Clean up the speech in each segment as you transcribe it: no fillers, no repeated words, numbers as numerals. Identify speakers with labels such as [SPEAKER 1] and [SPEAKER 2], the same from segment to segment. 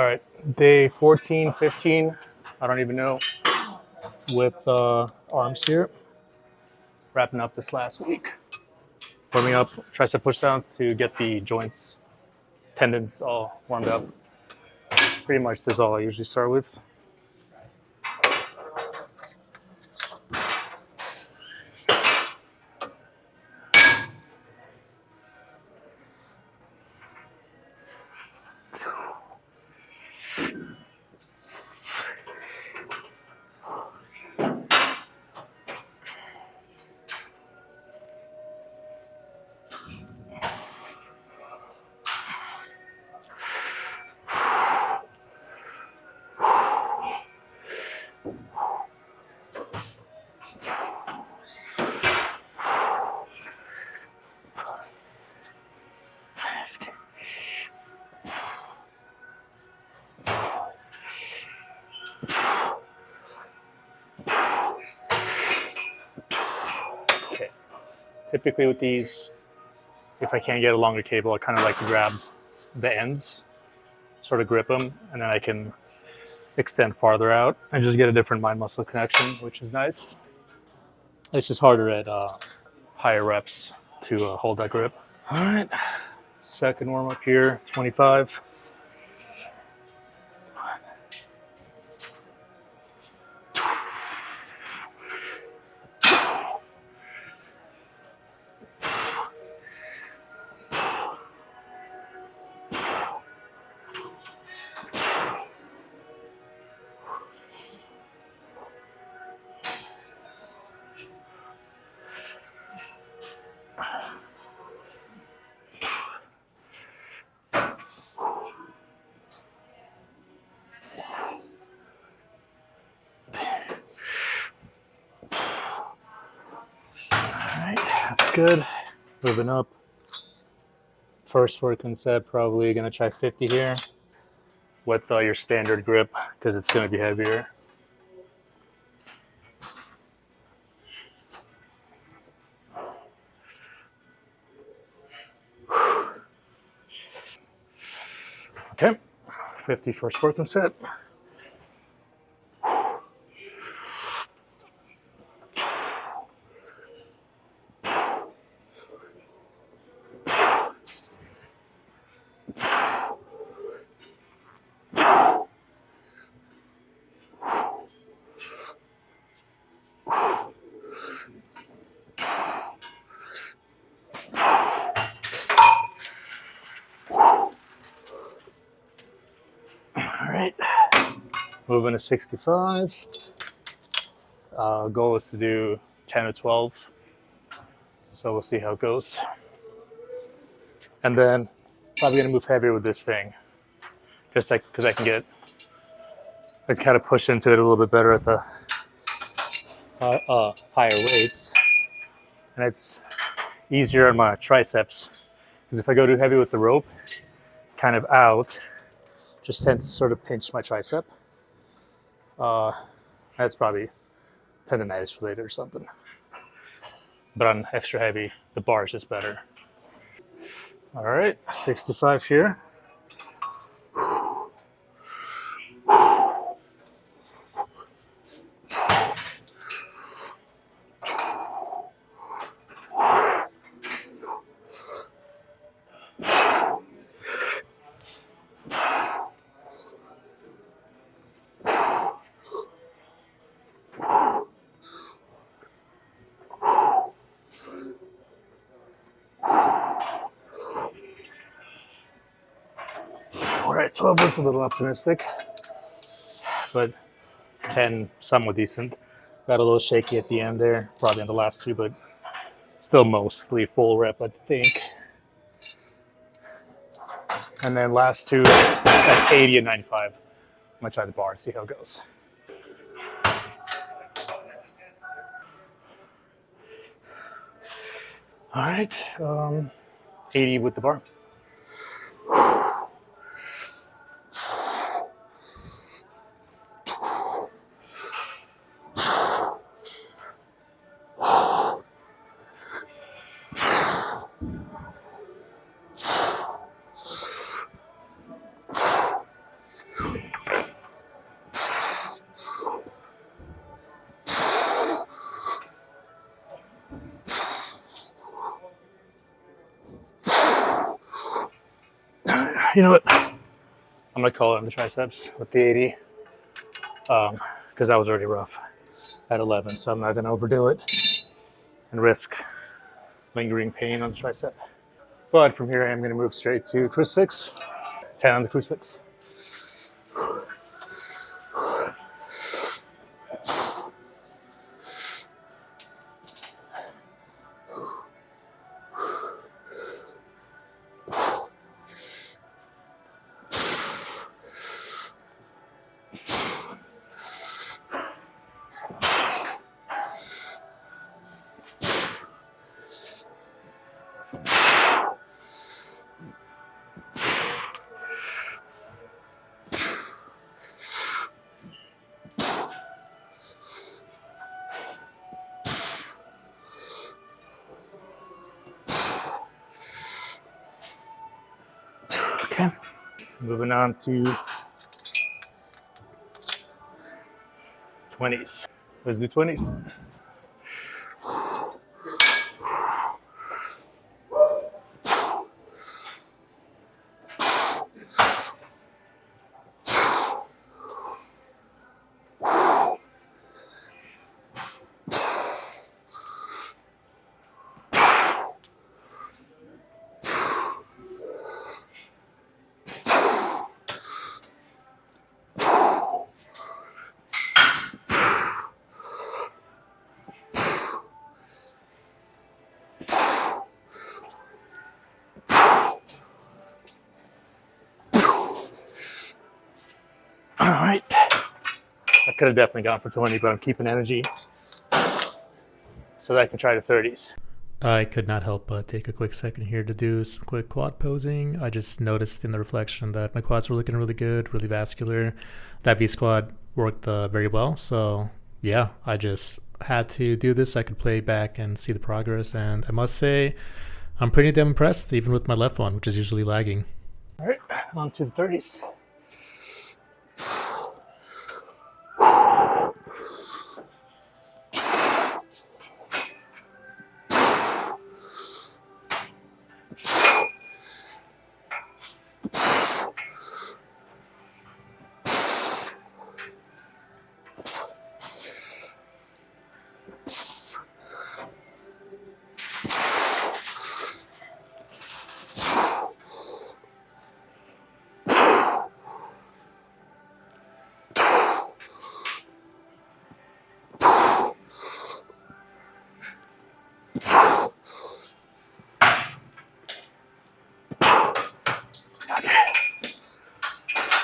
[SPEAKER 1] All right, day 14, 15, I don't even know, with arms here. Wrapping up this last week. Warming up tricep pushdowns to get the joints, tendons all warmed up. Pretty much this is all I usually start with. Okay. Typically with these, if I can't get a longer cable, I kind of like to grab the ends, sort of grip them, and then I can extend farther out and just get a different mind muscle connection, which is nice. It's just harder at higher reps to hold that grip. All right, second warm up here, 25. That's good. Moving up. First working set, probably going to try 50 here with your standard grip because it's going to be heavier. Okay, 50 first working set. All right, moving to 65. Goal is to do 10 or 12. So we'll see how it goes. And then probably going to move heavier with this thing. Just like because I can kind of push into it a little bit better at the higher weights. And it's easier on my triceps. Because if I go too heavy with the rope, kind of out, just tends to sort of pinch my tricep. That's probably tendonitis related or something. But on extra heavy, the bar is just better. All right, 65 here. All right, 12 was a little optimistic, but 10 somewhat decent. Got a little shaky at the end there, probably on the last two, but still mostly full rep, I think. And then last two at 80 and 95. I'm gonna try the bar and see how it goes. All right, 80 with the bar. You know what? I'm gonna call it on the triceps with the 80 because that was already rough at 11, so I'm not gonna overdo it and risk lingering pain on the tricep. But from here, I am gonna move straight to crucifix. 10 on the crucifix. Okay, moving on to 20s. Let's do 20s. All right. I could have definitely gone for 20, but I'm keeping energy so that I can try the 30s.
[SPEAKER 2] I could not help but take a quick second here to do some quick quad posing. I just noticed in the reflection that my quads were looking really good, really vascular. That V squad worked very well. So yeah, I just had to do this. I could play back and see the progress. And I must say, I'm pretty damn impressed, even with my left one, which is usually lagging.
[SPEAKER 1] All right, on to the 30s.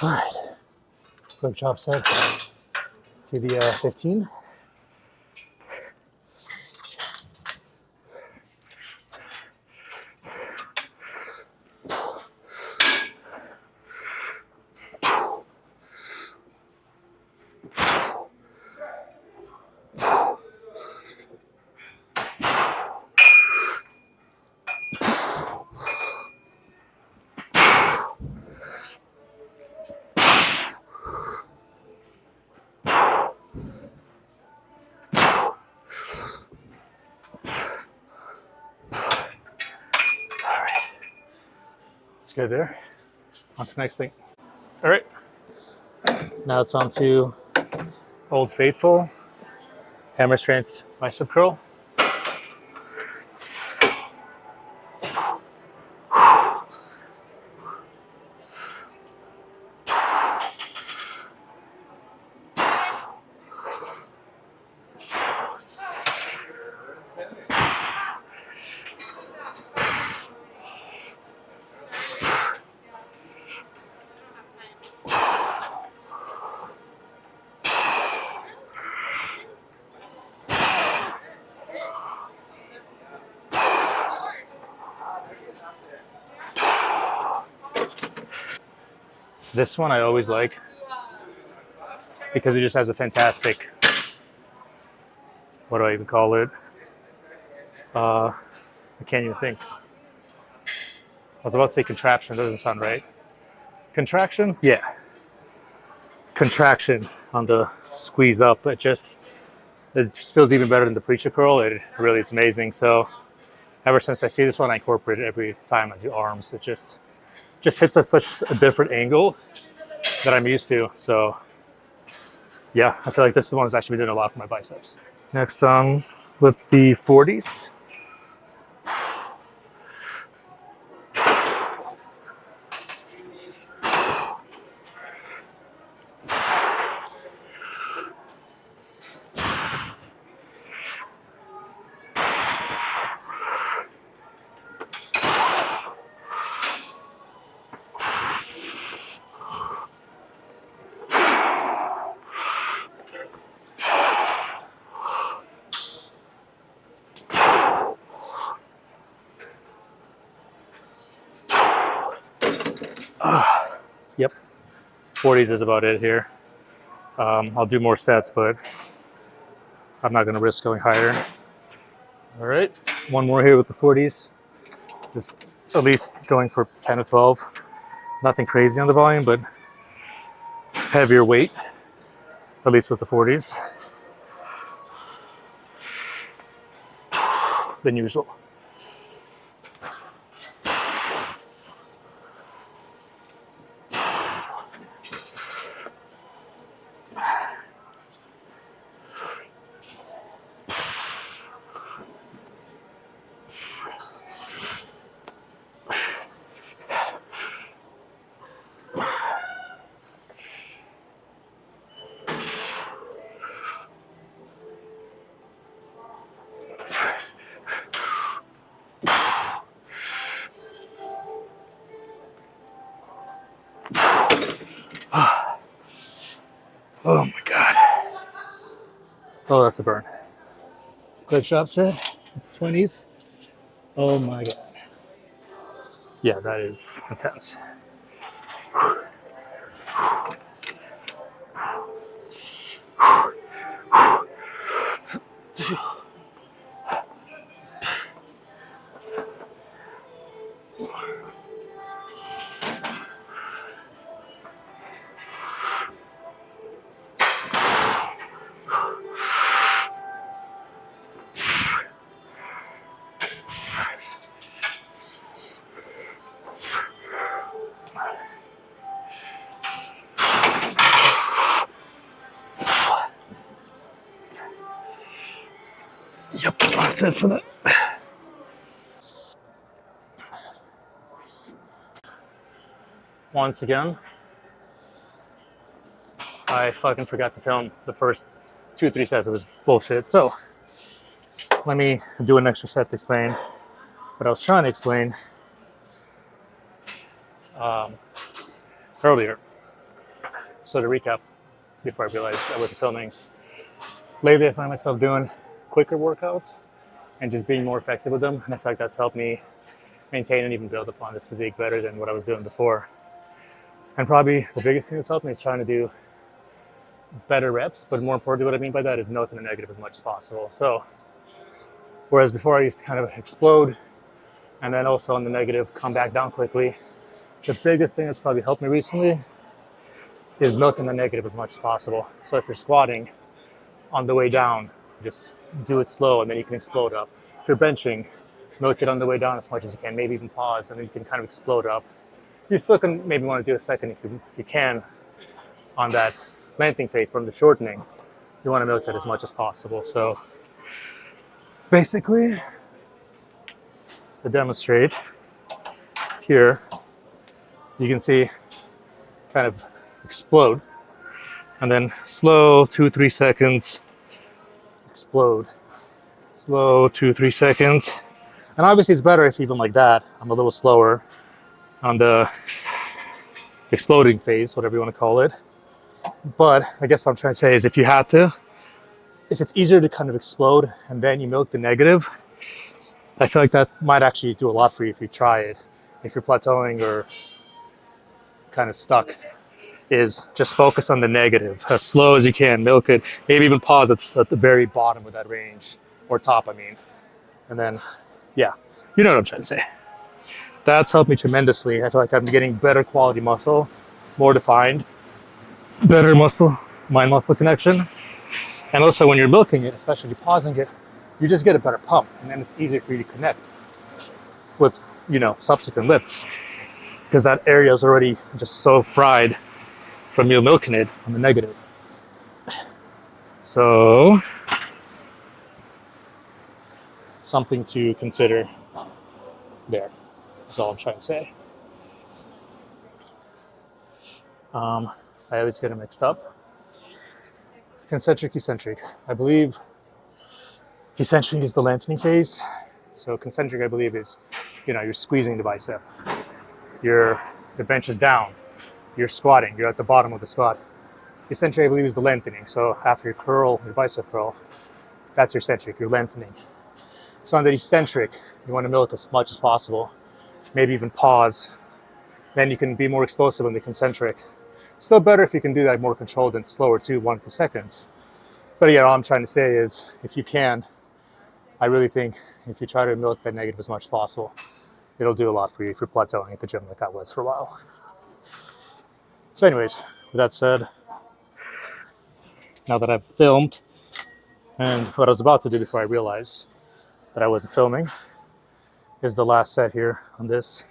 [SPEAKER 1] All right, quick drop set to the 15. Let's go there. On to the next thing. All right. Now it's on to Old Faithful hammer strength bicep curl. This one I always like because it just has a fantastic, what do I even call it? I can't even think. I was about to say contraption, it doesn't sound right. Contraction? Yeah. Contraction on the squeeze up. It just feels even better than the preacher curl. It really is amazing. So ever since I see this one, I incorporate it every time I do arms. It just just hits at such a different angle that I'm used to. So yeah, I feel like this one is actually doing a lot for my biceps. Next with the 40s. Yep, 40s is about it here. I'll do more sets, but I'm not going to risk going higher. All right, one more here with the 40s. Just at least going for 10 or 12. Nothing crazy on the volume, but heavier weight, at least with the 40s, than usual. Oh my God. Oh, that's a burn. Quick drop set with the 20s. Oh my God. Yeah, that is intense. Yep, that's it for that. Once again, I fucking forgot to film the first 2-3 sets of this bullshit. So let me do an extra set to explain what I was trying to explain earlier. So to recap, before I realized I wasn't filming, lately I find myself doing quicker workouts and just being more effective with them. And I feel like that's helped me maintain and even build upon this physique better than what I was doing before. And probably the biggest thing that's helped me is trying to do better reps, but more importantly, what I mean by that is milking the negative as much as possible. So whereas before I used to kind of explode and then also on the negative come back down quickly, the biggest thing that's probably helped me recently is milking the negative as much as possible. So if you're squatting, on the way down, just do it slow and then you can explode up. If you're benching, milk it on the way down as much as you can, maybe even pause and then you can kind of explode up. You still can maybe want to do a second if you can on that lengthening phase, but on the shortening, you want to milk that as much as possible. So basically, to demonstrate here, you can see kind of explode and then slow 2-3 seconds, explode, slow 2-3 seconds. And obviously it's better if even like that, I'm a little slower on the exploding phase, whatever you want to call it. But I guess what I'm trying to say is if it's easier to kind of explode and then you milk the negative, I feel like that might actually do a lot for you if you try it. If you're plateauing or kind of stuck, is just focus on the negative as slow as you can, milk it, maybe even pause at the very bottom of that range, or top, I mean. And then, yeah, you know what I'm trying to say. That's helped me tremendously. I feel like I'm getting better quality muscle, more defined, better mind muscle connection. And also when you're milking it, especially pausing it, you just get a better pump, and then it's easier for you to connect with, subsequent lifts. because that area is already just so fried from you milking it on the negative. So something to consider there. That's all I'm trying to say. I always get it mixed up. Concentric, eccentric. I believe eccentric is the lengthening phase. So concentric, I believe, is, you're squeezing the bicep. The bench is down. You're squatting. You're at the bottom of the squat. Eccentric, I believe, is the lengthening. So after your curl, your bicep curl, that's your eccentric. You're lengthening. So on the eccentric, you want to milk as much as possible. Maybe even pause. Then you can be more explosive on the concentric. Still better if you can do that more controlled and slower too, 1 to 2 seconds. But yeah, all I'm trying to say is, if you can, I really think if you try to milk that negative as much as possible, it'll do a lot for you if you're plateauing at the gym like I was for a while. So anyways, with that said, now that I've filmed, and what I was about to do before I realized that I wasn't filming, is the last set here on this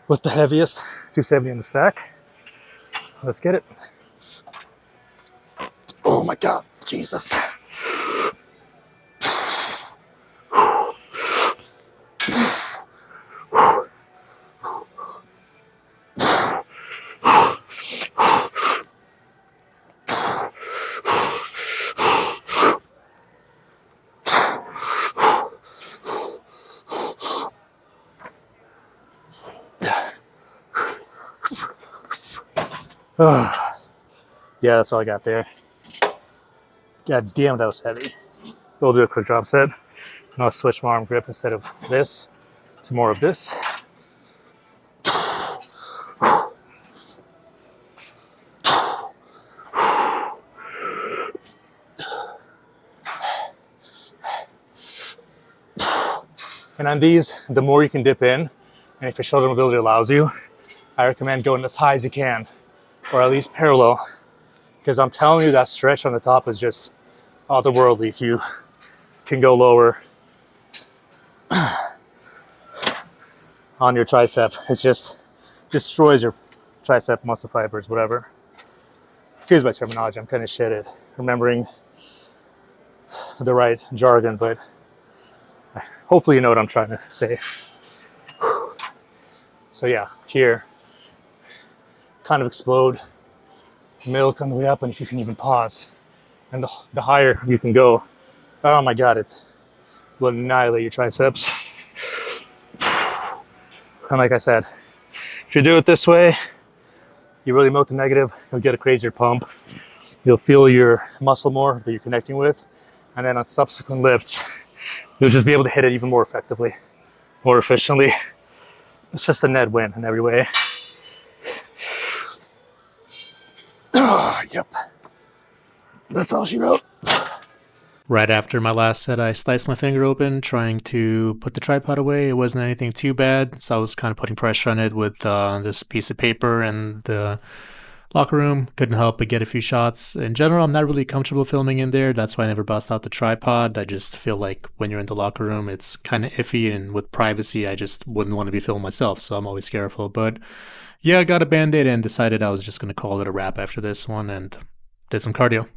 [SPEAKER 1] with the heaviest 270 in the stack. Let's get it. Oh my God, Jesus. Yeah, that's all I got there. God damn, that was heavy. We'll do a quick drop set. And I'll switch my arm grip instead of this to more of this. And on these, the more you can dip in, and if your shoulder mobility allows you, I recommend going as high as you can, or at least parallel, because I'm telling you that stretch on the top is just otherworldly. If you can go lower on your tricep, it just destroys your tricep muscle fibers, whatever. Excuse my terminology, I'm kind of shit at remembering the right jargon, but hopefully you know what I'm trying to say. So yeah, here, kind of explode, milk on the way up, and if you can even pause. And the higher you can go, oh my God, it will annihilate your triceps. And like I said, if you do it this way, you really milk the negative, you'll get a crazier pump. You'll feel your muscle more that you're connecting with. And then on subsequent lifts, you'll just be able to hit it even more effectively, more efficiently. It's just a net win in every way. Yep. That's all she wrote.
[SPEAKER 2] Right after my last set, I sliced my finger open trying to put the tripod away. It wasn't anything too bad, so I was kind of putting pressure on it with this piece of paper and the locker room. Couldn't help but get a few shots. In general, I'm not really comfortable filming in there. That's why I never bust out the tripod. I just feel like when you're in the locker room, it's kind of iffy, and with privacy, I just wouldn't want to be filmed myself, so I'm always careful. But yeah, I got a Band-Aid and decided I was just going to call it a wrap after this one and did some cardio.